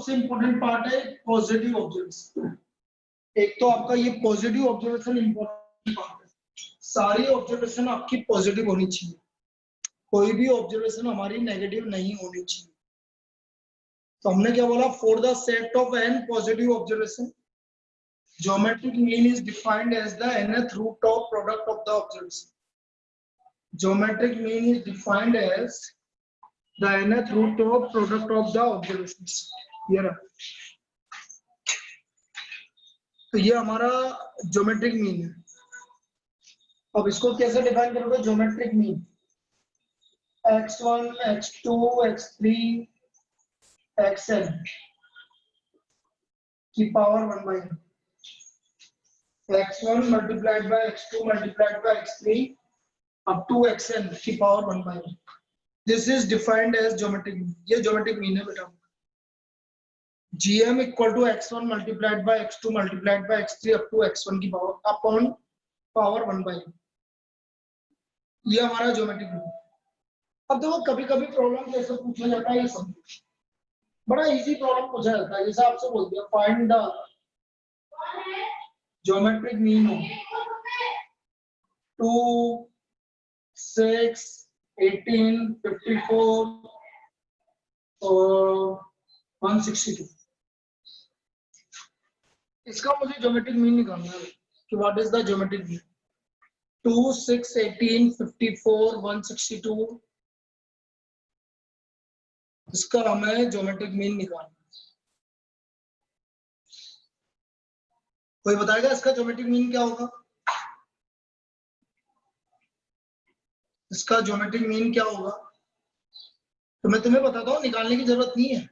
सबसे important part है positive observation. एक तो आपका ये पॉजिटिव ऑब्जर्वेशन इंपॉर्टेंट पार्ट है, सारी ऑब्जर्वेशन आपकी पॉजिटिव होनी चाहिए, कोई भी ऑब्जर्वेशन हमारी नेगेटिव नहीं होनी चाहिए। तो हमने क्या बोला, for the set of N positive observation geometric mean is defined as the nth root of product of the observation. Geometric mean is defined as the nth root of product of the observations. ये रहा, तो ये हमारा geometric mean है। अब इसको कैसे define करोगे, geometric mean x1 x2 x3 xn की power 1/n, x1 multiplied by x2 multiplied by x3 up to xn की power 1/n. This is defined as geometric mean. ये geometric mean है बेटा। gm equal to x1 multiplied by x2 multiplied by x3 up to x1 की power upon power 1/n, ये हमारा geometric mean। अब देखो कभी कभी प्रॉब्लम कैसे पूछा जाता है, ये समझो, बड़ा इजी प्रॉब्लम पूछा जाता है। जैसे आपसे बोल दिया find the geometric mean of 2 6 18 54 और 162। इसका मुझे ज्योमेट्रिक मीन निकालना है कि what is the geometric mean. 2 6 18 54 162, इसका हमें ज्योमेट्रिक मीन निकालना है। कोई बताएगा इसका ज्योमेट्रिक मीन क्या होगा? इसका ज्योमेट्रिक मीन क्या होगा? तो मैं तुम्हें बताता हूँ, निकालने की जरूरत नहीं है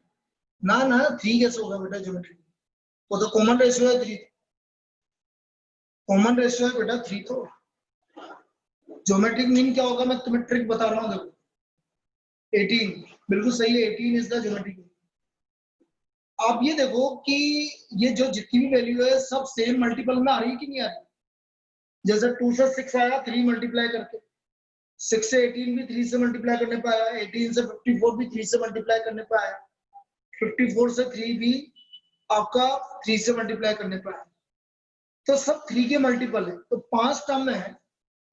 ना। 3 कैसे होगा बेटा ज्योमेट्रिक? वो तो कॉमन रेशियो है 3, कॉमन रेशियो है बेटा 3। तो ज्योमेट्रिक मीन क्या होगा, मैं तुम्हें ट्रिक बता रहा हूँ, देखो 18 बिल्कुल सही है, 18 इज द ज्योमेट्रिक मीन। आप ये देखो कि ये जो जितनी भी वैल्यू है सब सेम मल्टीपल में आ रही है कि नहीं आ रही? जैसे 2 से 6 आया 3 मल्टीप्लाई करके, 6 से 18 भी 3 से मल्टीप्लाई करने पे आया, 18 से 54 भी 3 से मल्टीप्लाई करने पे आया, 54 से 3 भी आपका 3 से मल्टीप्लाई करने पे आया। तो सब 3 के मल्टीपल है, तो 5 टर्म है,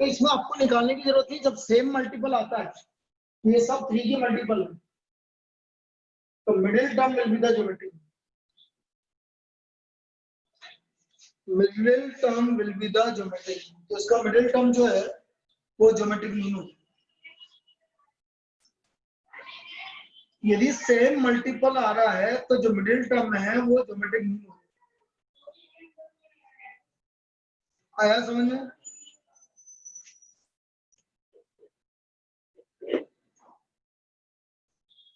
तो इसमें आपको निकालने की जरूरत नहीं। जब सेम मल्टीपल आता है ये सब 3 के मल्टीपल है, तो middle term will be the geometric, middle term will be the geometric. तो इसका मिडिल टर्म जो है वो ज्योमेट्रिक मीन होगा। यदि सेम मल्टीपल आ रहा है तो जो मिडिल टर्म है वो ज्योमेट्रिक मीन होगा। आया समझ में?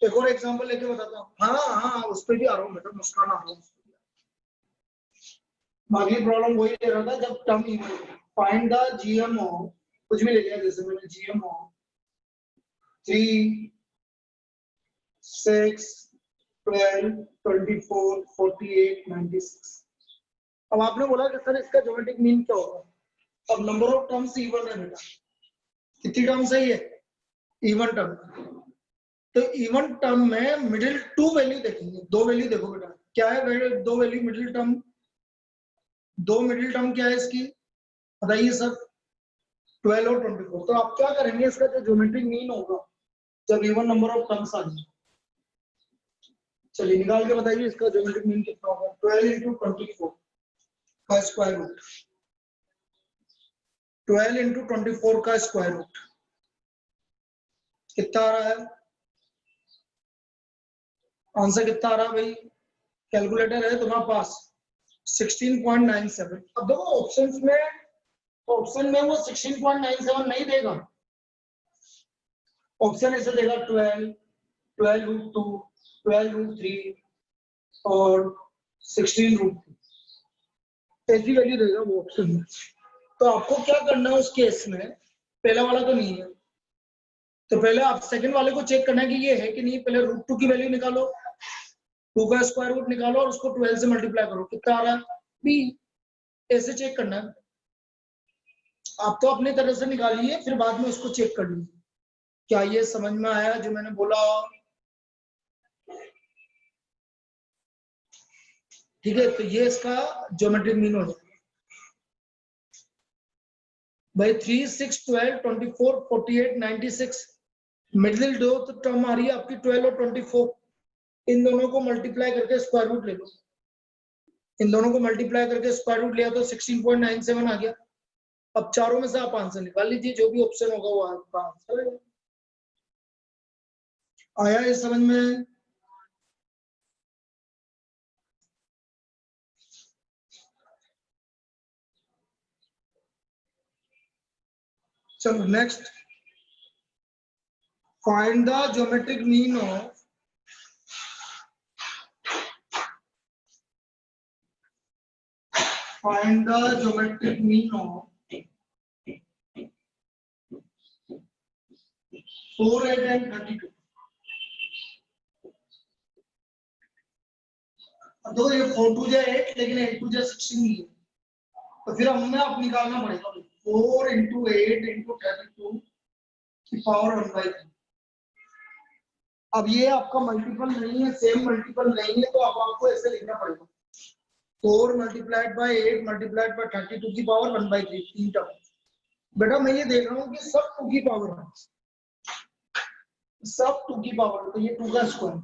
एक और एग्जांपल लेके बताता हूँ। हाँ उस पर भी आ रहा हूँ बेटा, मुस्कान आ रहा हूँ। बाकी प्रॉब्लम वही ले रहा था जब term even. Find the GM of, कुछ भी ले लिया, जैसे मैंने जीएम ऑफ 3 6 12 24 48 96। अब आपने बोला कि सर इसका ज्योमेट्रिक मीन क्या होगा? अब नंबर ऑफ टर्म्स इवन है बेटा, कितनी टर्म्स है ये? Even term. तो इवन टर्म में मिडिल 2 वैल्यू देखेंगे, 2 वैल्यू देखो बेटा, क्या है 2 value middle term? 2 middle term क्या है इसकी बताइए सर? 12 और 24। तो आप क्या करेंगे, इसका जो ज्योमेट्रिक मीन होगा जब इवन नंबर ऑफ टर्म्स आ जाए, चलिए निकाल के बताइए इसका ज्योमेट्रिक मीन कितना होगा। 12 into 24 का स्क्वायर रूट, 12 into 24 का स्क्वायर रूट कितना आ रहा है? आंसर कितना आ रहा है भाई? कैलकुलेटर है तुम्हारे पास? 16.97। अब देखो ऑप्शंस में वो 16.97 नहीं देगा, ऑप्शन ऐसे देगा 12 12 रूट 2 12 रूट 3 और 16 रूट 2, ऐसी वैल्यू देगा वो ऑप्शन में। तो आपको क्या करना है उस केस में, पहला वाला तो नहीं है, तो पहले आप सेकंड वाले को चेक करना है कि ये है कि नहीं। पहले रूट 2 की वैल्यू निकालो, 2 का स्क्वायर रूट निकालो और उसको 12 से मल्टीप्लाई करो, कितना आ रहा है? बी। ऐसे चेक करना है। आप तो अपनी तरह से निकालिए, फिर बाद में उसको चेक कर लीजिए। क्या ये समझ में आया जो मैंने बोला? ठीक है, तो ये इसका ज्योमेट्रिक मीन हो जाएगा भाई। 3, 6, 12, 24, 48, 96 मिडिल दो तो टर्म आ रही है आपकी 12 और 24। इन दोनों को मल्टीप्लाई करके स्क्वायर रूट ले लो। इन दोनों को मल्टीप्लाई करके स्क्वायर रूट लिया तो 16.97 आ गया। अब चारों में से आप आंसर निकाल लीजिए, जो भी ऑप्शन होगा वो आपका आंसर है। आया इस समझ में? चलो next, find the geometric mean of find the geometric mean of 4, 8 and 32। अब देखो ये 4 2 जा 8 लेकिन 8 2 जा 16 नहीं है, तो फिर हमें अब निकालना पड़ेगा 4 into 8 into 32 की पावर 1/3। अब ये आपका मल्टीपल नहीं है, सेम मल्टीपल नहीं है, तो अब आपको ऐसे लिखना पड़ेगा 4 multiplied by 8 multiplied by 32 की पावर 1/3, 3 टर्म। बेटा मैं ये देख रहा हूँ कि सब 2 की पावर है, सब 2 की पावर, तो ये 2 का स्क्वायर।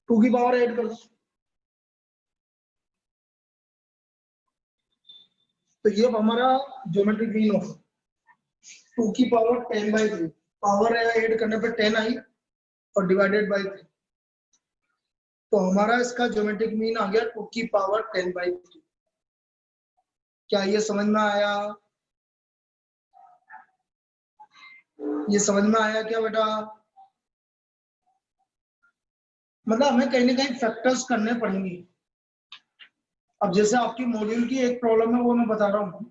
टू की पावर ऐड कर दो, तो ये हमारा ज्योमेट्रिक मीन होगा 2 की पावर 10/3। पावर ऐड करने पे 10 आई और डिवाइडेड बाय 3, तो हमारा इसका ज्योमेट्रिक मीन आ गया 2 की पावर 10/3। क्या ये समझ में आया? ये समझ में आया क्या बेटा? मतलब हमें कहीं ना कहीं फैक्टर्स करने पड़ेंगे। अब जैसे आपकी मॉड्यूल की एक प्रॉब्लम है वो मैं बता रहा हूँ,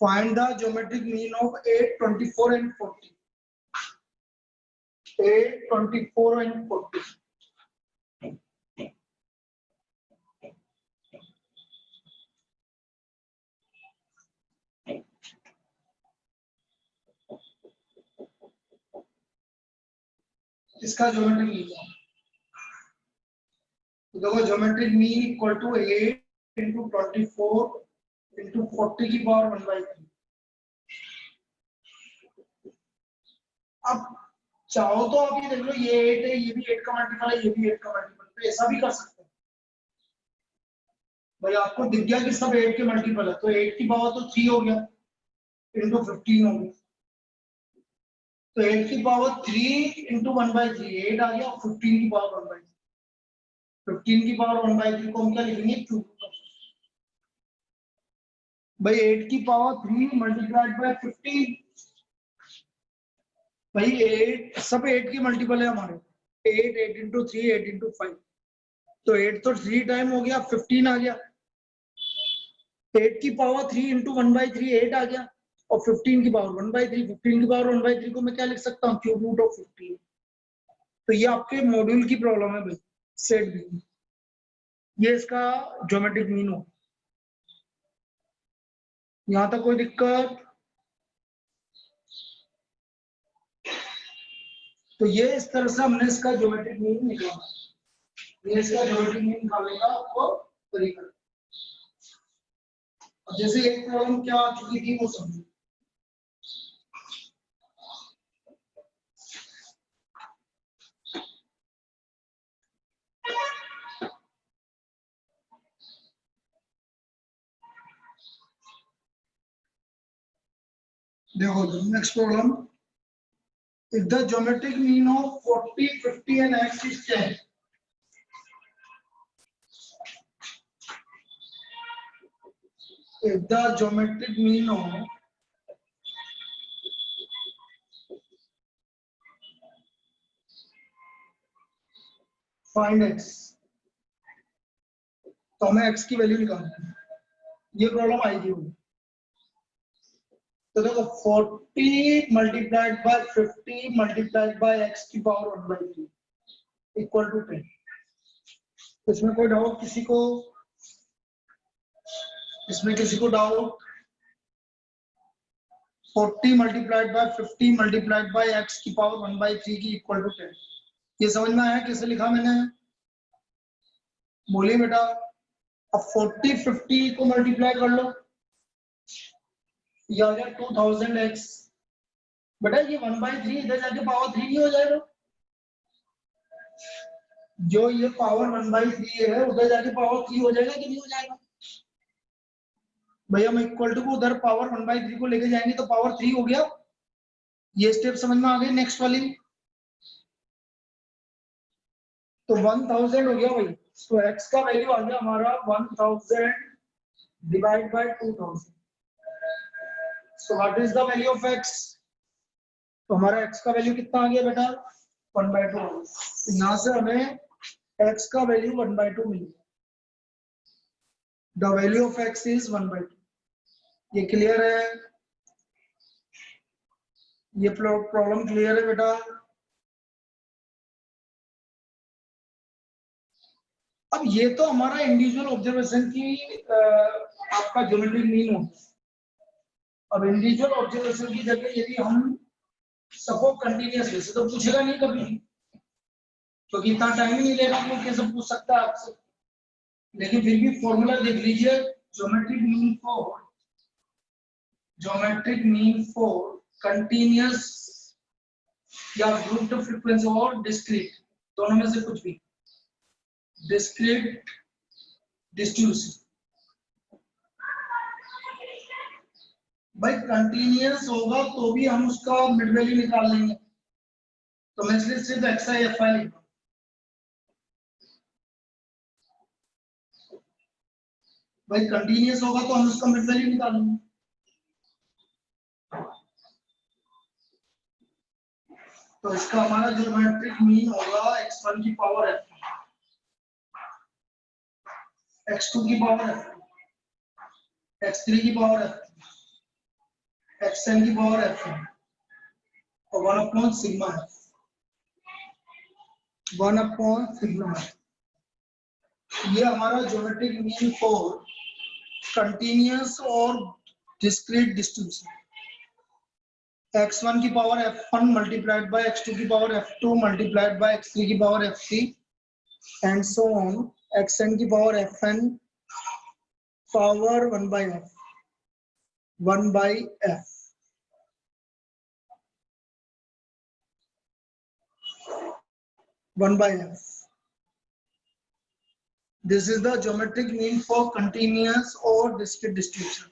find the geometric mean of 8, 24 and 40। 8, 24 and 40। इसका ज्योमेट्रिक मीन है, तो देखो geometric mean equal to 8 into 24 into 40 की पावर 1/3। अब चाहो तो आप ये देख लो, ये 8 है, ये भी 8 का मल्टीपल है, ये भी 8 का मल्टीपल, तो ऐसा भी कर सकते हैं भाई। आपको दिख गया कि सब 8 के मल्टीपल है, तो 8 की पावर तो 3 हो गया इंटू 15 हो गया, तो 8 की पावर 3 इंटू 1/3 8 आ गया, 15 की पावर 1/3। 15 की पावर 1/3 को हम क्या लिखेंगे? 2 भाई। 8 की पावर 3 मल्टीप्लाइड बाय 15 भाई। 8 सब 8 की मल्टीपल है हमारे, 8 8 इंटू 3 8 इंटू 5, तो 8 तो 3 टाइम हो गया, 15 आ गया। 8 की पावर 3 इंटू 1/3 8 आ गया, और 15 की पावर 1/3। 15 की पावर 1/3 को मैं क्या लिख सकता हूँ? Cube root of 15। तो ये आपके मॉड्यूल की प्रॉब्लम है भाई, सेट बी। ये इसका ज्योमेट्रिक मीन हो। यहां तक कोई दिक्कत? तो ये इस तरह से हमने इसका ज्योमेट्रिक मीन निकाला। ये इसका ज्योमेट्रिक मीन निकालने का आपको तरीका। अब जैसे एक प्रॉब्लम क्या आ चुकी थी वो समझो। देखो next problem, if the geometric mean of 40, 50 and x is 10, if the geometric mean of find x, तो हमें x की वैल्यू निकालनी है। ये प्रॉब्लम आई थी। तो देखो 40 multiplied by 50 multiplied by x की पावर 1/3 इक्वल टू 10। इसमें कोई डाउट किसी को? इसमें किसी को doubt? 40 multiplied by 50 multiplied by x की पावर 1/3 की इक्वल टू 10। ये समझ में आया कैसे लिखा मैंने? बोलिए बेटा। अब 40 50 को मल्टीप्लाई कर लो, ये आ गया 2000x। बेटा ये 1/3 इधर जाके पावर 3 नहीं हो जाएगा? जो ये पावर 1/3 है उधर जाके पावर 3 हो जाएगा कि नहीं हो जाएगा? भैया हम इक्वल टू को उधर पावर 1/3 को लेके जाएंगे तो पावर 3 हो गया। ये स्टेप समझ में आ गई? नेक्स्ट वाली तो 1000 हो गया भाई। तो x का वैल्यू आ गया हमारा 1000 divide by 2000। So what is the value of x? तो हमारा x का वैल्यू कितना आ गया बेटा? 1/2। तो यहाँ से हमें x का वैल्यू 1/2 मिल गया। The value of x is 1/2। ये क्लियर है? ये प्रॉब्लम क्लियर है बेटा? अब ये तो हमारा इंडिविजुअल ऑब्जर्वेशन की आपका ज्योमेट्रिक मीन होता है। अब इंडिविजुअल ऑब्जर्वेशन की जगह यदि हम सपोज कंटिन्यूअस वैसे तो पूछेगा नहीं कभी, क्योंकि इतना टाइम ही नहीं ले रहा आपको, कैसे पूछ सकता है आपसे। लेकिन फिर भी फॉर्मूला देख लीजिए, ज्योमेट्रिक मीन फॉर कंटिन्यूअस या ग्रुप्ड फ्रीक्वेंसी और डिस्क्रीट, दोनों में से कुछ भी, डिस्क्रीट डिस्ट्रीब्यूशन। भाई कंटिन्यूअस होगा तो भी हम उसका मिड वैल्यू निकाल लेंगे, तो मैं इसलिए सिर्फ एक्स आई एफ आई लिखूंगा। भाई कंटिन्यूअस होगा तो हम उसका मिड वैल्यू निकालेंगे। तो इसका हमारा ज्योमेट्रिक मीन होगा x1 की पावर f, x2 की पावर f, x3 की पावर f, xn की पावर f और 1/सिग्मा f, 1/सिग्मा f। ये हमारा ज्योमेट्रिक मीन फॉर कंटिन्यूअस और डिस्क्रीट डिस्ट्रीब्यूशन। x1 की power f1 multiplied by x2 की power f2 multiplied by x3 की power f3 and so on, xn की power fn power 1/f, 1/f। This is the geometric mean for continuous और discrete distribution।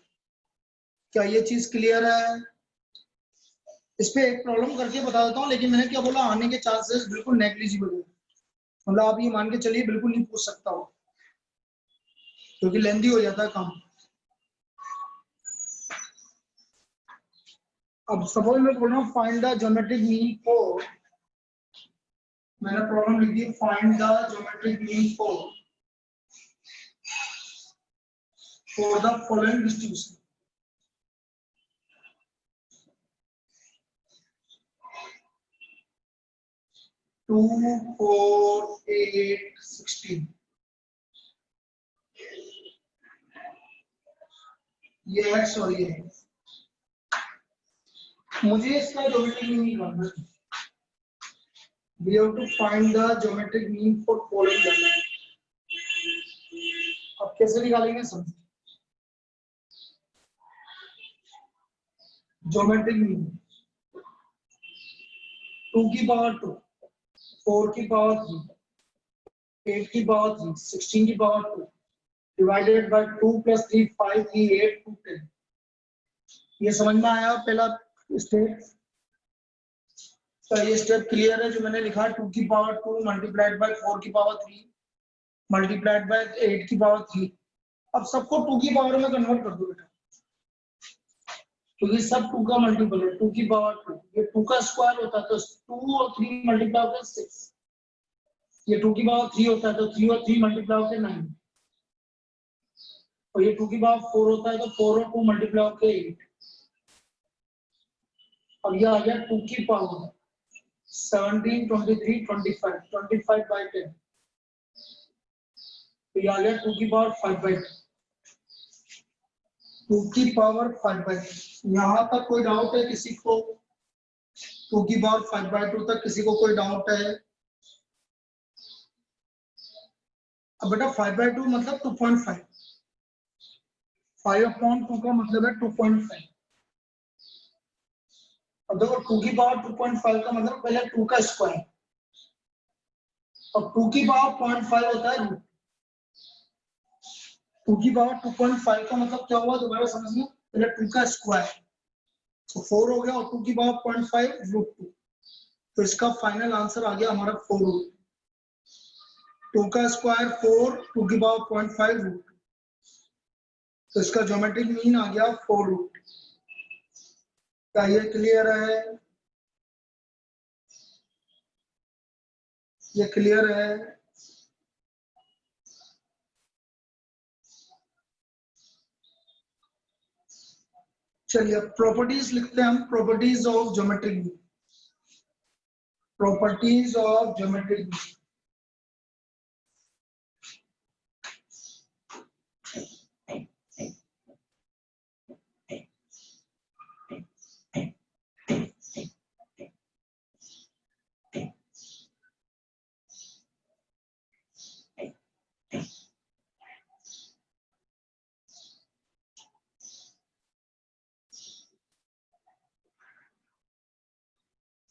क्या ये चीज clear है? इस पे एक प्रॉब्लम करके बता देता हूँ, लेकिन मैंने क्या बोला, आने के चांसेस बिल्कुल नेग्लिजिबल है। मतलब आप ये मान के चलिए बिल्कुल नहीं पूछ सकता हो, क्योंकि लेंदी हो जाता है काम। अब सपोज मैं बोल रहा हूँ find the geometric mean for, मैंने प्रॉब्लम लिखी है find the geometric mean for the following distribution. Two 4 8 16 ये x और ये है। मुझे इसका ज्योमेट्रिक मीन निकालना है। We have to find the geometric mean for following diagram। अब कैसे निकालेंगे समझ। ज्योमेट्रिक मीन 2 की पावर 2, 4 की पावर 3, 8 की पावर 3, 16 की पावर 2 डिवाइडेड बाय 2 + 3 5 3 8 2 10। ये समझ में आया पहला स्टेप? तो ये स्टेप क्लियर है जो मैंने लिखा, 2 की पावर 2 मल्टीप्लाइड बाय 4 की पावर 3 मल्टीप्लाइड बाय 8 की पावर 3। अब सबको 2 की पावर में कन्वर्ट कर दो बेटा, क्योंकि सब 2 का मल्टीपल है। 2 की पावर 2, ये 2 का स्क्वायर होता है तो 2 और 3 मल्टीप्लाई होकर 6। ये 2 की पावर 3 होता है तो 3 और 3 मल्टीप्लाई होकर 9। और ये 2 की पावर 4 होता है तो 4 और 2 मल्टीप्लाई होकर 8। अब ये आ गया 2 की पावर 17 23 25 25/10। तो ये आ गया 2 की पावर 5/10। 2 की पावर 5/2। यहाँ तक कोई डाउट है किसी को? 2 की पावर 5/2 तक किसी को कोई डाउट है? अब बेटा 5/2 मतलब 2.5, 5/2 का मतलब है 2.5। अब देखो 2 की पावर 2.5 का मतलब पहले 2 का स्क्वायर, और 2 की पावर 0.5 होता है रूट। 2 की पावर 2.5 का मतलब क्या हुआ दोबारा समझना, पहले 2 का स्क्वायर, तो 4 हो गया, और 2 की पावर 0.5 रूट 2, तो इसका फाइनल आंसर आ गया हमारा 4 रूट। 2 का स्क्वायर 4, 2 की पावर 0.5 रूट, तो इसका ज्योमेट्रिक मीन आ गया 4 रूट। क्या ये क्लियर है? ये क्लियर है? चलिए प्रॉपर्टीज लिखते हैं हम, properties of geometric mean. Properties of geometric mean.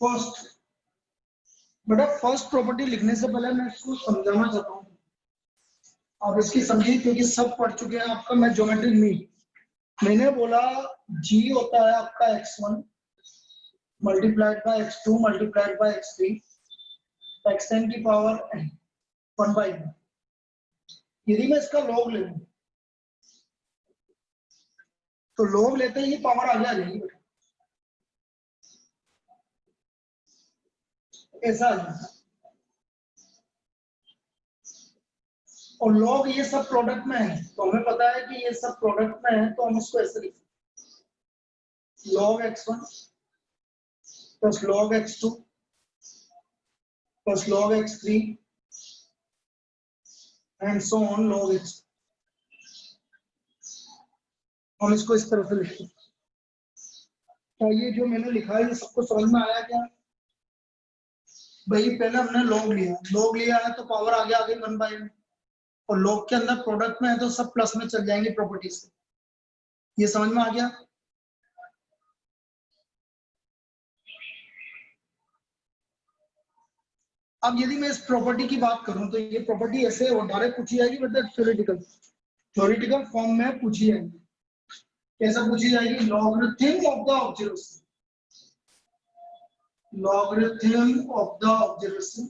First, बेटा फर्स्ट प्रॉपर्टी लिखने से पहले मैं इसको समझाना चाहता हूँ, आप इसकी समझिए क्योंकि सब पढ़ चुके हैं आपका। मैं ज्योमेट्रिक मीन, मैंने बोला जी होता है आपका x1 multiplied by x2 multiplied by x3 xn की पावर n 1/n। यदि मैं इसका लॉग ले लूं तो लॉग लेते ही ये पावर आगे आ जाएगी बेटा, ऐसा आ जाएगा। और लॉग ये सब प्रोडक्ट में है, तो हमें पता है कि ये सब प्रोडक्ट में है, तो हम इसको ऐसे लिखते हैं log x1 plus log x2 plus log x3 and so on log x। हम इसको इस तरह से लिखते हैं। क्या ये जो मैंने लिखा है ये सबको समझ में आया क्या? भाई पहले हमने log लिया है तो पावर आगे आ गई 1/n, और log के अंदर प्रोडक्ट में है तो सब प्लस में चल जाएंगे प्रॉपर्टी से। ये समझ में आ गया? अब यदि मैं इस प्रॉपर्टी की बात करूं तो ये प्रॉपर्टी ऐसे डायरेक्ट पूछी जाएगी, मतलब थ्योरेटिकल फॉर्म में पूछी जाएगी। कैसे पूछी जाएगी? Logarithm of the observation, logarithm of the observation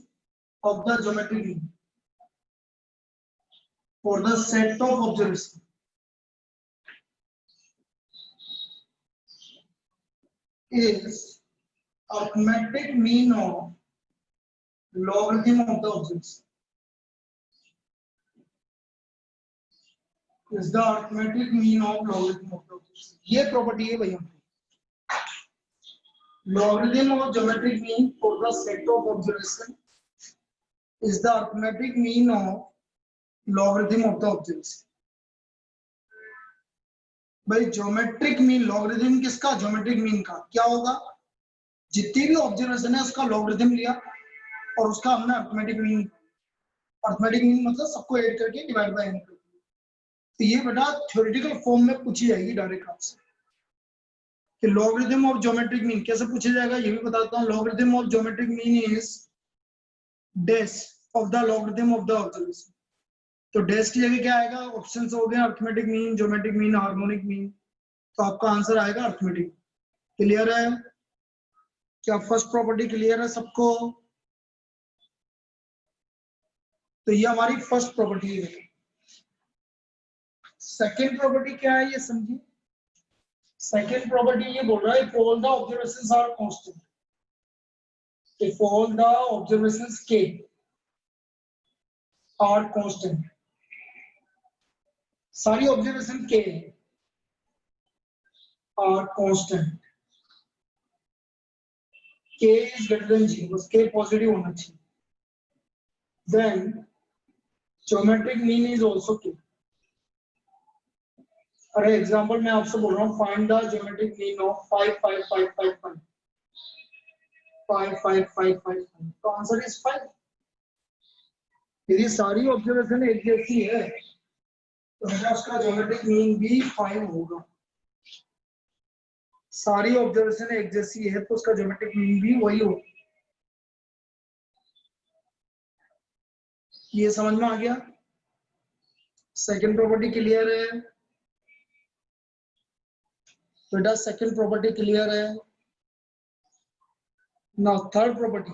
of the geometric mean for the set of observation is arithmetic mean of logarithm of the observation, is the arithmetic mean of logarithm of the observation। ये property है भैया, logarithm of geometric mean for the set of observation is the arithmetic mean of logarithm of the observation। भाई geometric mean, logarithm किसका? Geometric mean का। क्या होगा? जितनी भी ऑब्जर्वेशन है उसका लॉगरिथम लिया और उसका हमने अर्थमेटिक मीन, अर्थमेटिक मीन मतलब सबको ऐड करके डिवाइड बाय n कर दिया। तो ये बेटा थ्योरेटिकल फॉर्म में पूछी जाएगी डायरेक्ट आपसे कि लॉगरिथम ऑफ ज्योमेट्रिक मीन कैसे पूछा जाएगा, ये भी बताता हूँ। Logarithm of geometric mean is dash of the logarithm of the observation. तो डेश की जगह क्या आएगा? ऑप्शंस हो गए arithmetic mean, geometric mean, harmonic mean, तो आपका आंसर आएगा अर्थमेटिक। क्लियर है? क्या फर्स्ट प्रॉपर्टी क्लियर है सबको? तो ये हमारी फर्स्ट प्रॉपर्टी है। सेकेंड प्रॉपर्टी क्या है ये समझिए। सेकेंड प्रॉपर्टी ये बोल रहा है if all the observations are constant, if all the observations k are constant, सारी observation k are constant, k is greater than 0, बस k पॉजिटिव होना चाहिए, then geometric mean is also k। अरे example मैं आपसे बोल रहा हूँ, find the geometric mean of 5 5 5 5 5 5 5 5 5 तो आंसर इज 5। यदि सारी ऑब्जर्वेशन एक जैसी है तो बेटा उसका ज्योमेट्रिक मीन भी 5 होगा। सारी ऑब्जर्वेशन एक जैसी है तो उसका ज्योमेट्रिक मीन भी वही होगा। ये समझ में आ गया? सेकंड प्रॉपर्टी क्लियर है बेटा? सेकंड प्रॉपर्टी क्लियर है? Now third property.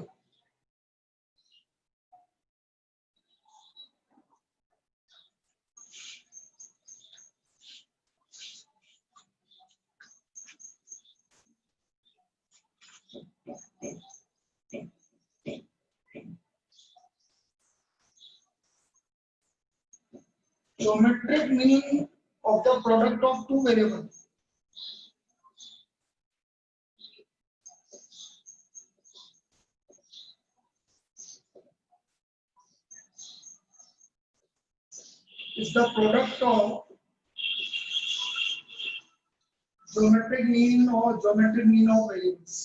Geometric mean of the product of two variables is the product of geometric mean or geometric mean of variables.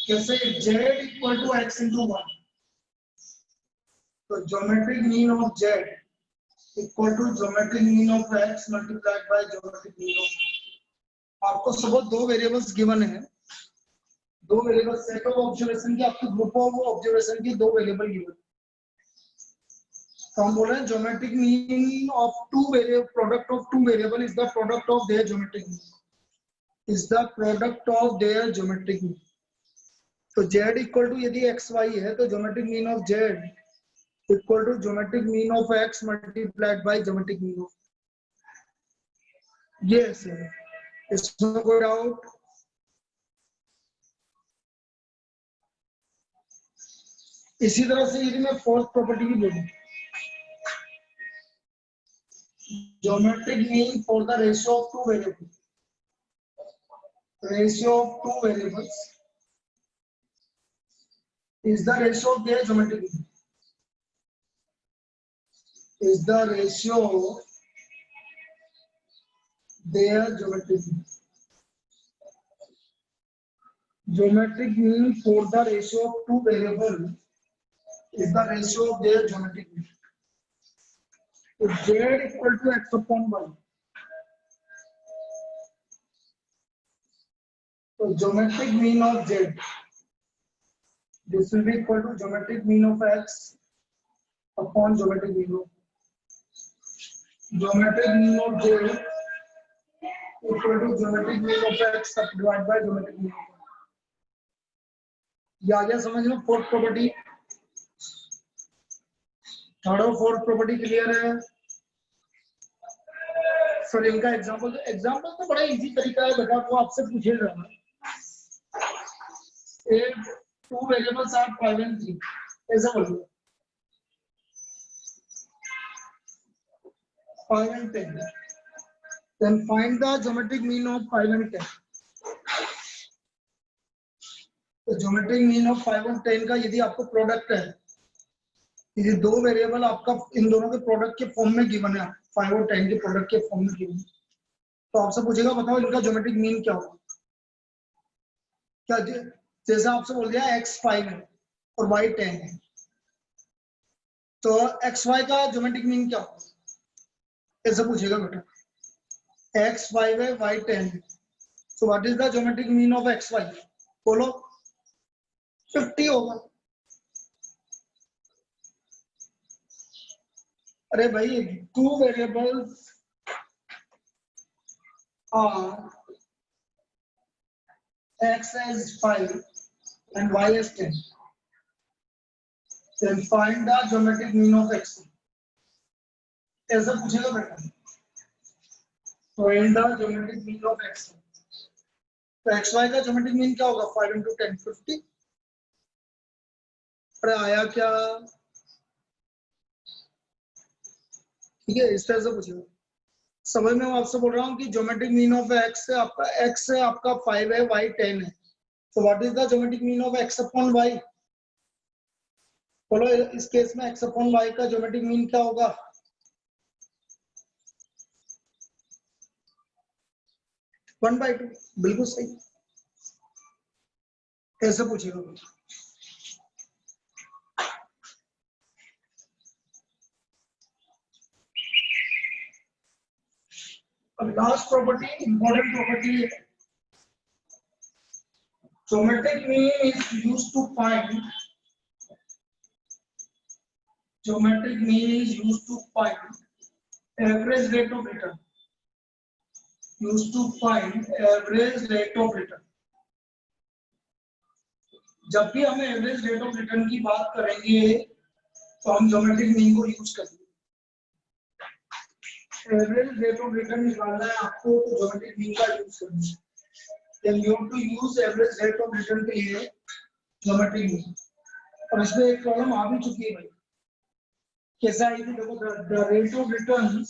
कैसे? z equal to x into 1 तो geometric mean of z equal to geometric mean of x multiplied by geometric mean of y. आपको सब दो variables given है, दो variable set of observation की, आपके group of observation की दो वेरिएबल गिवन। तो हम बोल रहे हैं geometric mean of two variable, product of two variable is the product of their geometric mean, is the product of their geometric mean. तो z इक्वल टू यदि X Y है तो geometric mean of z equal to geometric mean of x multiplied by geometric mean of, ये है। इसमें कोई doubt? इसी तरह से यदि मैं फोर्थ प्रॉपर्टी भी बोलूं, geometric mean for the ratio of two variables, ratio of two variables is the ratio of their geometric mean, is the ratio of their geometric mean. Geometric mean for the ratio of two variables is the ratio of their geometric mean. If z equal to x upon y, so geometric mean of z, this will be equal to geometric mean of x upon geometric mean of, geometric mean of z equal to geometric mean of x divided by geometric mean of y. ये आ गया समझ में? Fourth property. Third और fourth property clear है? Sir इनका example तो बड़ा easy तरीका है बेटा, वो आपसे पूछेगा। टू वेरिएबल्स आर 5 and 3, ऐसा बोलिए 5 and 10, then find the geometric mean of 5 and 10। तो ज्योमेट्रिक मीन ऑफ 5 और 10 का यदि आपको प्रोडक्ट है, यदि दो वेरिएबल आपका इन दोनों के प्रोडक्ट के फॉर्म में गिवन है, 5 और 10 के प्रोडक्ट के फॉर्म में गिवन है, तो आपसे पूछेगा बताओ इनका ज्योमेट्रिक मीन क्या होगा? क्या जैसे आपसे बोल दिया x 5 है और y 10 है, तो x y का ज्योमेट्रिक मीन क्या होगा? ऐसा पूछेगा बेटा, x 5 है y 10 है, so what is the geometric mean of x y? बोलो 50 होगा। अरे भाई two variables are x as 5 and y as 10, then find the geometric mean of x। ऐसा पूछेगा बेटा, find the geometric mean of x। तो x y का geometric mean क्या होगा? 5 into 10 50। अरे आया क्या? ठीक है, इस तरह से पूछेगा। समझ में? मैं आपसे बोल रहा हूँ कि ज्योमेट्रिक मीन ऑफ x से आपका x से आपका 5 है, y 10 है, तो what is the geometric mean of x upon y? बोलो इस केस में x अपॉन y का ज्योमेट्रिक मीन क्या होगा? 1/2 बिल्कुल सही। कैसे पूछेगा? अब लास्ट प्रॉपर्टी इंपॉर्टेंट प्रॉपर्टी है, geometric mean is used to find, geometric mean is used to find average rate of return, used to find average rate of return। जब भी हमें एवरेज रेट ऑफ रिटर्न की बात करेंगे तो हम geometric mean को यूज करेंगे। एवरेज रेट ऑफ रिटर्न निकालना है आपको तो ज्योमेट्रिक मीन का यूज करना है। Then you have to use average rate of return के लिए ज्योमेट्रिक मीन। और इसमें एक प्रॉब्लम आ भी चुकी है भाई, कैसा आई थी देखो, the rate of return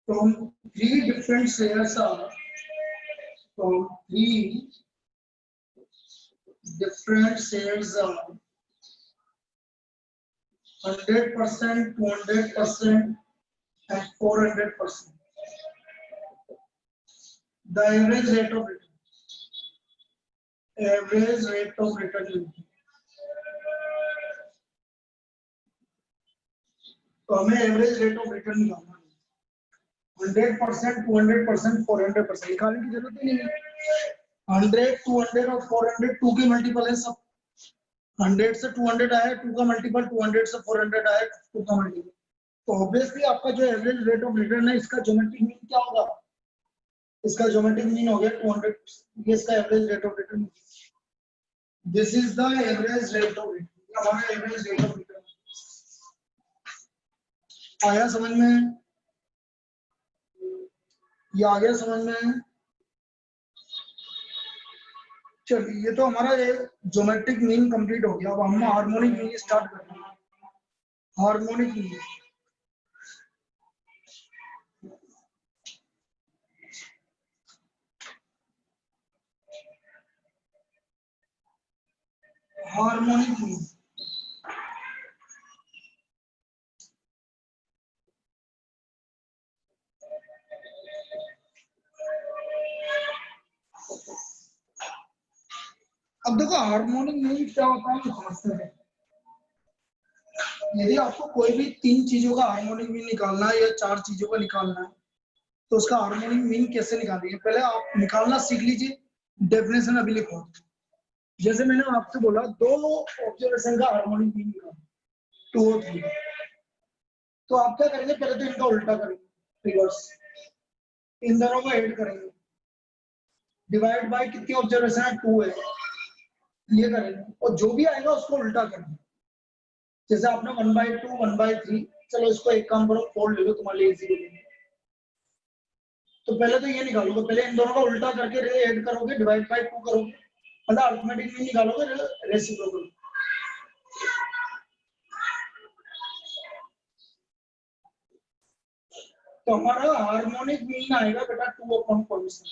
from three different shares are from three different shares are 100%, 200% and 400%. The average rate of return, average rate of return will be, तो हमें एवरेज रेट ऑफ रिटर्न निकालना है। 100%, 200%, 400% निकालने की जरूरत ही नहीं है। 100, 200 और 400 2 के मल्टीपल है सब। 100 से 200 आया 2 का मल्टीपल, 200 से 400 आया 2 का मल्टीपल। तो ऑब्वियसली आपका जो एवरेज रेट ऑफ रिटर्न है इसका ज्योमेट्रिक मीन क्या होगा? इसका ज्योमेट्रिक मीन हो गया 200, ये इसका average rate of return. This is the average rate of return, हमारा एवरेज रेट ऑफ रिटर्न। आया समझ में? ये आ गया समझ में? चलिए ये तो हमारा ज्योमेट्रिक मीन कंप्लीट हो गया। अब हम हार्मोनिक मीन स्टार्ट करते हैं। हार्मोनिक मीन, हार्मोनिक मीन अब देखो हार्मोनिक मीन क्या होता है समझते हैं। यदि आपको कोई भी 3 चीजों का हार्मोनिक मीन निकालना है या 4 चीजों का निकालना है तो उसका हार्मोनिक मीन कैसे निकालेंगे? पहले आप निकालना सीख लीजिए, डेफिनेशन अभी लिखो। जैसे मैंने आपसे बोला 2 ऑब्जर्वेशन का हार्मोनिक मीन निकालो, 2 और 3, तो आप क्या करेंगे? पहले तो इनका उल्टा करेंगे, रिवर्स, इन दोनों को ऐड करेंगे, डिवाइड बाय कितनी ऑब्जर्वेशन है? 2 है, ये करेंगे और जो भी आएगा उसको उल्टा करेंगे। जैसे आपने 1/2, 1/3, चलो इसको एक काम करो, 4 ले लो, तुम्हारे लिए इजी हो। तो पहले तो ये निकालोगे, पहले इन दोनों का उल्टा करके ऐड करोगे, डिवाइड बाय 2 करोगे, मतलब अरिथमेटिक मीन निकालोगे, रेसिप्रोकल। तो हमारा हार्मोनिक मीन आएगा बेटा 2/0.7।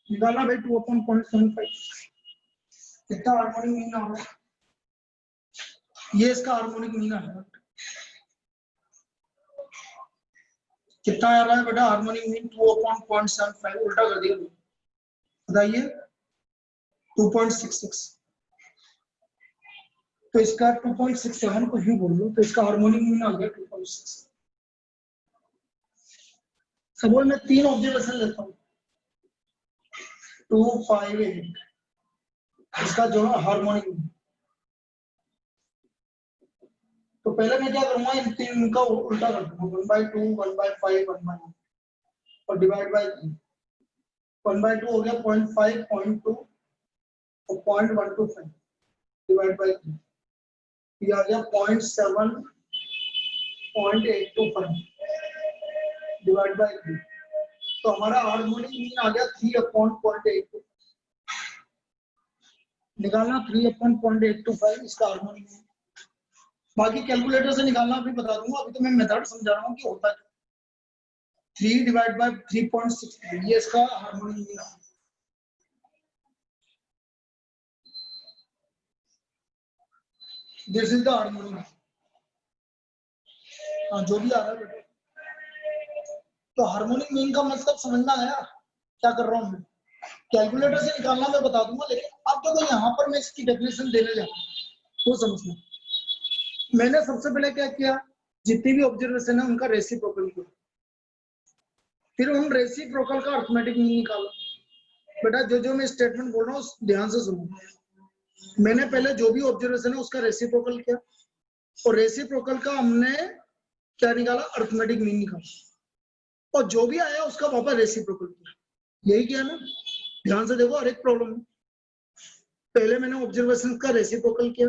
निकालना भाई 2/0.75। कितना हार्मोनिक मीन आ रहा है? ये इसका हार्मोनिक मीन आएगा। कितना आ रहा है बेटा हार्मोनिक मीन? 2/0.75। उल्टा कर दिया, बताइए 2.66। तो इसका 2.67 कुछ भी बोल लो, तो इसका हार्मोनिक मीन आ गया 2.6। सपोज मैं 3 ऑब्जर्वेशन लेता हूँ, 2, 5, 8, इसका जो है हार्मोनिक मीन। तो पहले मैं क्या करूंगा? इन 3 का उल्टा कर दूंगा, 1/2, 1/5, 1/1 और डिवाइड बाय 3। 1/2 हो गया 0.5, 0.2 और 0.125 डिवाइड बाय 3, ये आ गया 0.7, 0.825 डिवाइड बाय 3। तो हमारा हार्मोनिक मीन आ गया 3/0.825। निकालना 3/0.825 इसका हार्मोनिक मीन। बाकी कैलकुलेटर से निकालना भी बता दूंगा, अभी तो मैं मेथड समझा रहा हूँ कि होता है 3 डिवाइड बाय 3.63, ये इसका harmonic mean. This is the harmonic. हाँ जो भी आ रहा है बेटा। तो हार्मोनिक मीन का मतलब समझ में आया क्या कर रहा हूँ मैं? कैलकुलेटर से निकालना मैं बता दूंगा, लेकिन अब तो यहाँ पर मैं इसकी डेफिनेशन देने जा रहा हूँ, वो समझना। मैंने सबसे पहले क्या किया, जितनी भी ऑब्जर्वेशन है उनका रेसिप्रोकल किया, फिर उन रेसिप्रोकल का अर्थमेटिक मीन निकाला। बेटा जो जो मैं स्टेटमेंट बोल रहा हूँ ध्यान से सुनो। मैंने पहले जो भी ऑब्जर्वेशन है उसका रेसिप्रोकल किया, और रेसिप्रोकल का हमने क्या निकाला, अर्थमेटिक मीन निकाला, और जो भी आया उसका वापस रेसिप्रोकल किया। यही किया ना, ध्यान से देखो हर एक प्रॉब्लम में। पहले मैंने ऑब्जर्वेशन का रेसिप्रोकल किया,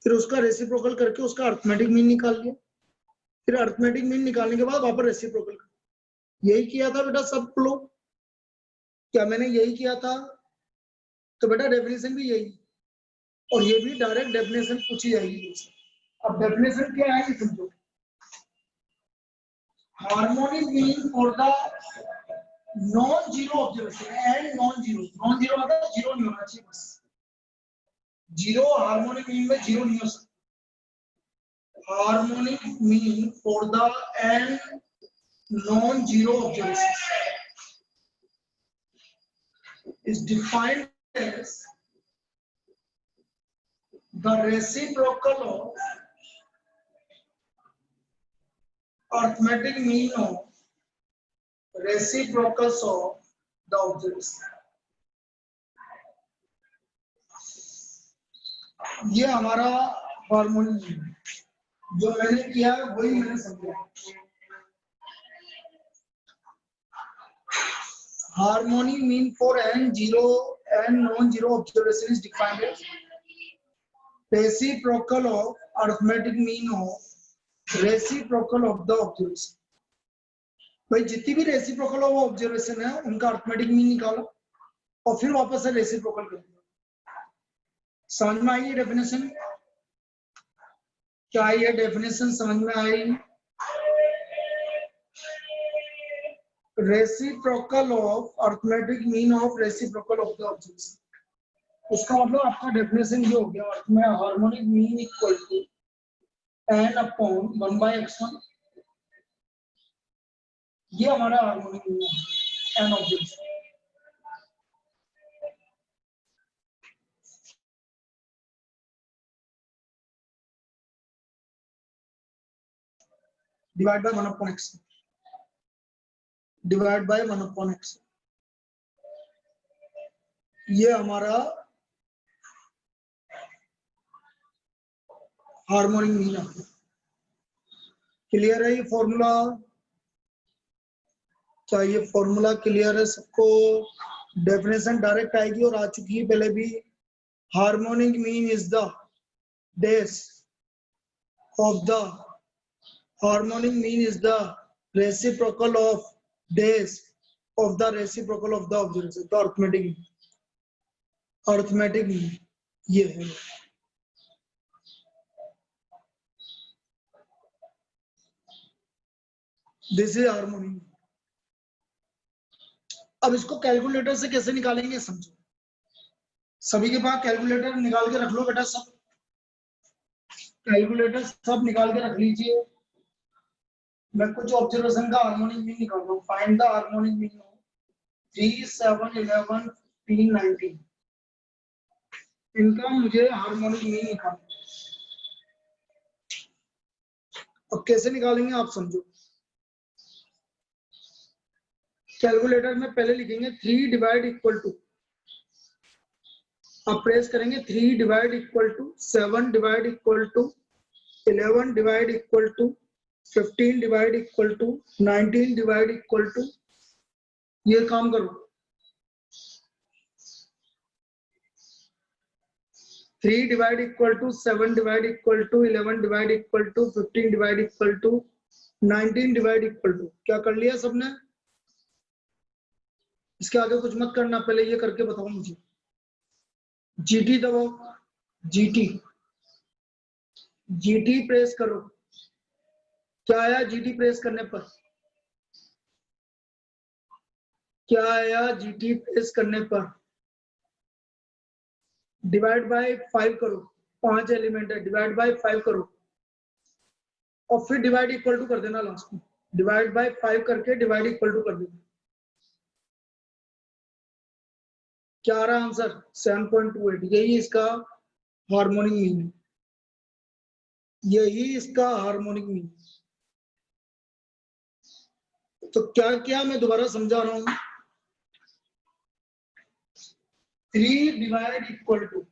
फिर उसका रेसिप्रोकल करके उसका अर्थमेटिक मीन निकाल लिया, फिर अर्थमेटिक मीन निकालने के बाद वापस रेसिप्रोकल कर। यही किया था बेटा सब लोग। क्या मैंने यही किया था? तो बेटा डेफिनेशन भी यही, और ये भी डायरेक्ट डेफिनेशन पूछी जाएगी। अब डेफिनेशन क्या है ये समझो। Harmonic mean for the non zero observation and non zero मतलब जीरो नहीं होना चाहिए, बस जीरो हार्मोनिक मीन में जीरो नहीं हो सकता। Harmonic mean for the end non zero observation is defined as the reciprocal of arithmetic mean of reciprocals of the objects। ये हमारा हार्मोनिक मीन, जो मैंने किया है वही मैंने समझा। Harmonic mean for n zero and non-zero observation is defined as reciprocal of arithmetic mean of reciprocal of the observation। भाई जितनी भी रेसिप्रोकल ऑफ ऑब्जर्वेशन है उनका अर्थमेटिक मीन निकालो और फिर वापस से रेसिप्रोकल कर दो। समझ में आई ये डेफिनेशन? क्या ये डेफिनेशन समझ में आई? Reciprocal of arithmetic mean of reciprocal of the observation. उसका मतलब आपका डेफिनेशन ये हो गया, अर्थ में harmonic mean equal to n upon 1/x1। ये हमारा हार्मोनिक मीन है n observation. Divide by 1/x, divide by 1/x। ये हमारा हार्मोनिक मीन है। क्लियर है ये फॉर्मूला? क्या ये फॉर्मूला क्लियर है सबको? डेफिनेशन डायरेक्ट आएगी और आ चुकी है पहले भी। Harmonic mean is the days of the harmonic mean is the reciprocal of days of the reciprocal of the observation. तो अर्थमेटिक मीन ये है। This is harmonic. अब इसको कैलकुलेटर से कैसे निकालेंगे समझो। सभी के पास कैलकुलेटर निकाल के रख लो बेटा, सब कैलकुलेटर सब निकाल के रख लीजिए। मैं कुछ ऑब्जर्वेशन का हार्मोनिक मीन निकाल रहा हूँ। Find the harmonic mean of 3, 7, 11, 15, 19। इनका मुझे हार्मोनिक मीन निकालना। अब कैसे निकालेंगे आप समझो। कैलकुलेटर में पहले लिखेंगे 3 डिवाइड इक्वल टू, अब प्रेस करेंगे 3 divide equal to 7 divide equal to 11 divide equal to 15 divide equal to 19 divide equal to, ये काम करो। 3 divide equal to 7 divide equal to 11 divide equal to 15 divide equal to 19 divide equal to. क्या कर लिया सबने? इसके आगे कुछ मत करना, पहले ये करके बताओ मुझे। जीटी दबाओ, जीटी, जीटी प्रेस करो। क्या आया जीटी प्रेस करने पर? क्या आया जीटी प्रेस करने पर? डिवाइड बाय 5 करो। 5 एलिमेंट है, डिवाइड बाय 5 करो और फिर डिवाइड इक्वल टू कर देना लास्ट में, डिवाइड बाय 5 करके डिवाइड इक्वल टू कर देना। क्या आ रहा है आंसर? 7.28। यही इसका हार्मोनिक मीन है, यही इसका हार्मोनिक मीन। तो क्या क्या मैं दोबारा समझा रहा हूं, 3 डिवाइड इक्वल टू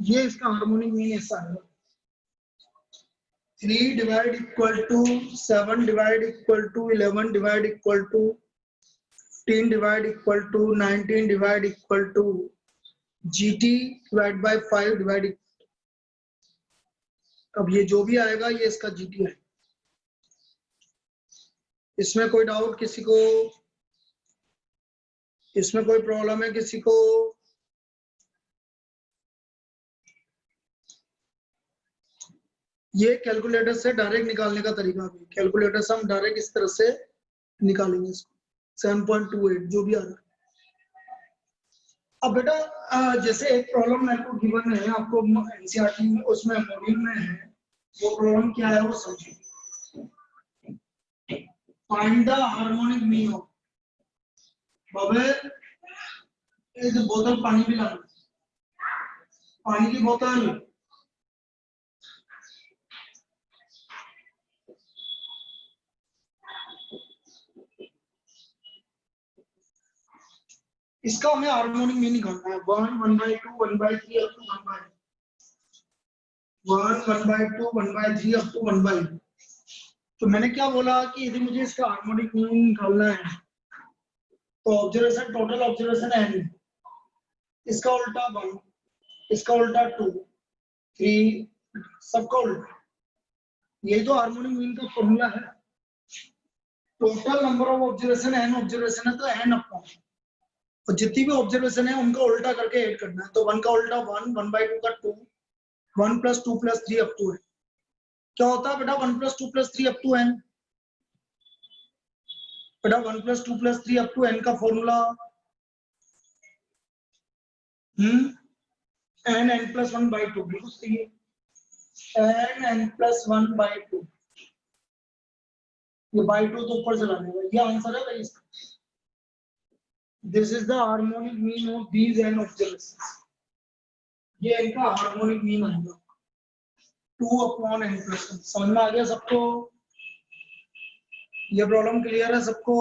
ये इसका हार्मोनिक मीन ऐसा है। 3 divide equal to 7 divide equal to 11 divide equal to 15 divide equal to 19 divide equal to GT divide by 5 divide. अब ये जो भी आएगा ये इसका GT है। इसमें कोई डाउट किसी को? इसमें कोई प्रॉब्लम है किसी को? ये कैलकुलेटर से डायरेक्ट निकालने का तरीका है। कैलकुलेटर से हम डायरेक्ट इस तरह से निकालेंगे इसको, 7.28 जो भी आ रहा है। अब बेटा जैसे एक प्रॉब्लम मेरे को गिवन है आपको एनसीईआरटी में, उसमें मॉड्यूल में है, वो प्रॉब्लम क्या है वो समझिए। Find the harmonic mean of, बाबे एक बोतल पानी भी लाना, पानी की बोतल, इसका हमें हार्मोनिक मीन निकालना है। 1 1/2 1/3 अप टू 1/1, 1/2 1/3 अप टू 1/. तो मैंने क्या बोला कि यदि मुझे इसका हार्मोनिक मीन निकालना है तो ऑब्जर्वेशन, टोटल ऑब्जर्वेशन है n, इसका उल्टा 1, इसका उल्टा 2 3, सबका उल्टा। यही तो हार्मोनिक मीन का फॉर्मूला है। Total number of observation n observation है तो n अपॉन, और जितनी भी ऑब्जर्वेशन है उनका उल्टा करके ऐड करना है। तो 1 का उल्टा 1, 1/2 का 2, 1 + 2 + 3 अप टू है। क्या होता है बेटा 1 + 2 + 3 अप टू n? बेटा 1 + 2 + 3 अप टू n का फॉर्मूला n + 1/2, बिल्कुल सही है। n + 1/2, ये बाई 2 तो ऊपर चला जाएगा, ये आंसर है भाई इसका। This is the harmonic mean of these n observations. ये इनका हार्मोनिक मीन आएगा 2/n+1। समझ में आ गया सबको? ये प्रॉब्लम क्लियर है सबको?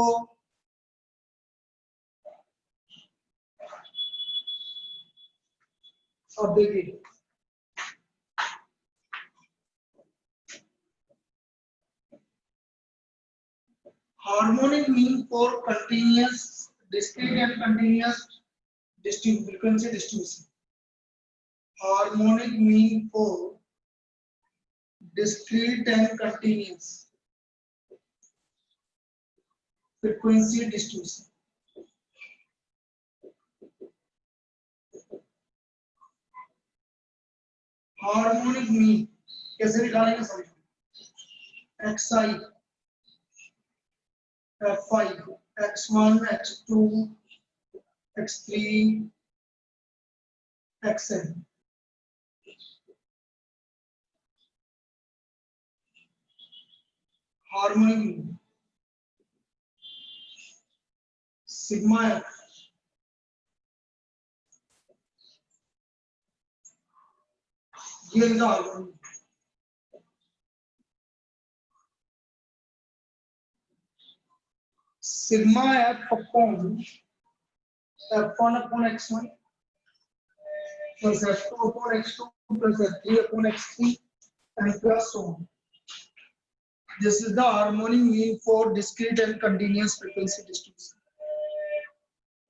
अब देखिए harmonic mean for continuous, discrete and continuous frequency distribution. Harmonic mean for discrete and continuous frequency distribution. Harmonic mean कैसे निकालेंगे समझो, xi, fi, x1, x2, x3, xn। Harmonic mean sigma f, ये इनका harmonic. Sigma f upon f1 upon x1 plus f2 upon x2 plus f3 upon x3 and plus so on. This is the harmonic mean for discrete and continuous frequency distribution.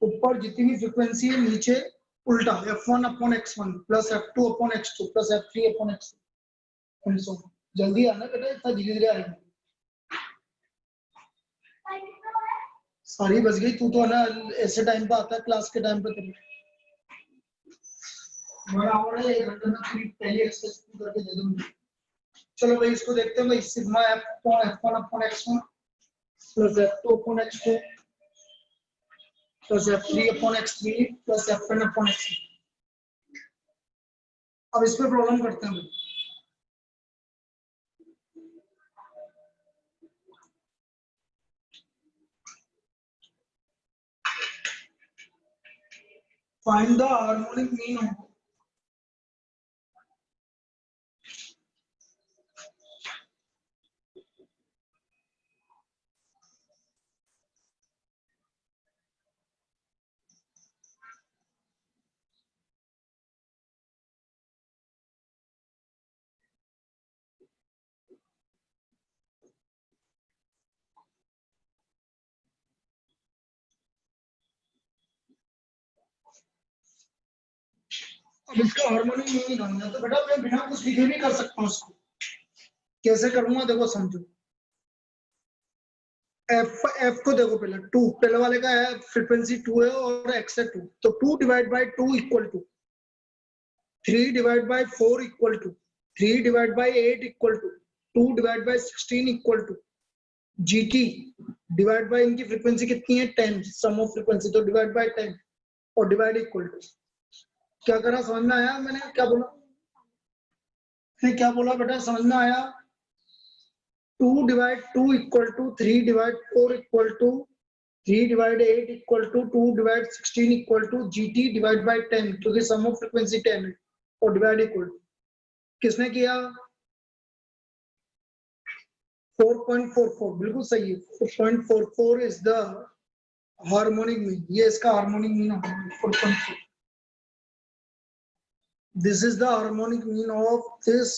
ऊपर जितनी frequency है नीचे उल्टा f1 upon x1 plus f2 upon x2 plus f3 upon x3 and so on. जल्दी आना बेटा, इतना धीरे धीरे आएगा। सारी बच गई, तू तो है ना ऐसे टाइम पे आता है क्लास के टाइम पे तेरे। 1 आवर है, 1 घंटे में पूरी पहली एक्सरसाइज पूरी करके दे दूंगी। चलो भाई इसको देखते हैं भाई, sigma F upon f1 upon x1 plus f2 upon x2 plus f3 upon x3 plus fn upon x3। अब इस पे प्रॉब्लम करते हैं भाई। Find the harmonic mean of अब इसका हार्मोनिक मीन निकालना है, तो बेटा मैं बिना कुछ लिखे भी कर सकता हूँ इसको। कैसे करूंगा देखो समझो। एफ को देखो पहले 2, पहले वाले का है फ्रीक्वेंसी 2 है और एक्स है 2, तो 2 divide by 2 equal to 3 divide by 4 equal to 3 divide by 8 equal to 2 divide by 16 equal to GT divide by इनकी फ्रीक्वेंसी कितनी है 10, सम ऑफ फ्रीक्वेंसी, तो डिवाइड बाय 10 और डिवाइड इक्वल टू। क्या करा समझ में आया? मैंने क्या बोला, मैंने क्या बोला बेटा समझ में आया? 2 divide 2 equal to 3 divide 4 equal to 3 divide 8 equal to 2 divide 16 equal to GT divide by 10, क्योंकि सम ऑफ फ्रीक्वेंसी 10 है और डिवाइड इक्वल टू। किसने किया? 4.44, बिल्कुल सही है। 4.44 इज द हार्मोनिक मीन, ये इसका हार्मोनिक मीन है 4.4। This is the harmonic mean of this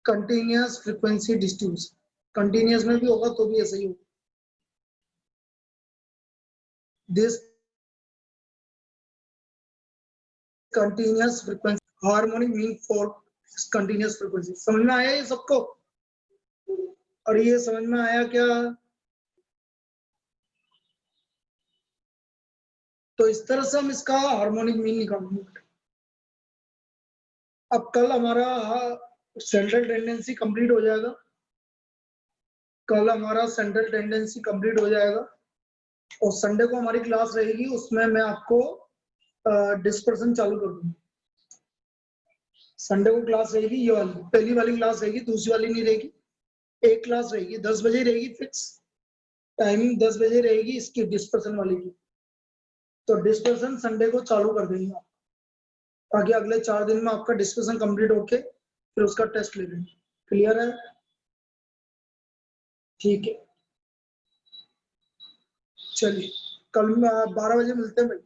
continuous frequency distribution. Continuous में भी होगा तो भी ऐसा ही होगा। This continuous frequency harmonic mean for continuous frequency. समझ में आया ये सबको? और ये समझ में आया क्या? तो इस तरह से हम इसका हार्मोनिक मीन निकालेंगे। अब कल हमारा सेंट्रल टेंडेंसी कंप्लीट हो जाएगा, कल हमारा सेंट्रल टेंडेंसी कंप्लीट हो जाएगा और संडे को हमारी क्लास रहेगी, उसमें मैं आपको डिस्पर्सन चालू कर दूंगा। संडे को क्लास रहेगी, ये वाली पहली वाली क्लास रहेगी, दूसरी वाली नहीं रहेगी। एक क्लास रहेगी, 10 बजे रहेगी, फिक्स टाइमिंग 10 बजे रहेगी इसकी डिस्पर्सन वाली की। तो डिस्पर्सन संडे को चालू कर देंगे आप, ताकि अगले 4 दिन में आपका डिस्पर्सन कंप्लीट होके फिर उसका टेस्ट ले लेंगे। क्लियर है? ठीक है, चलिए कल 12 बजे मिलते हैं भाई।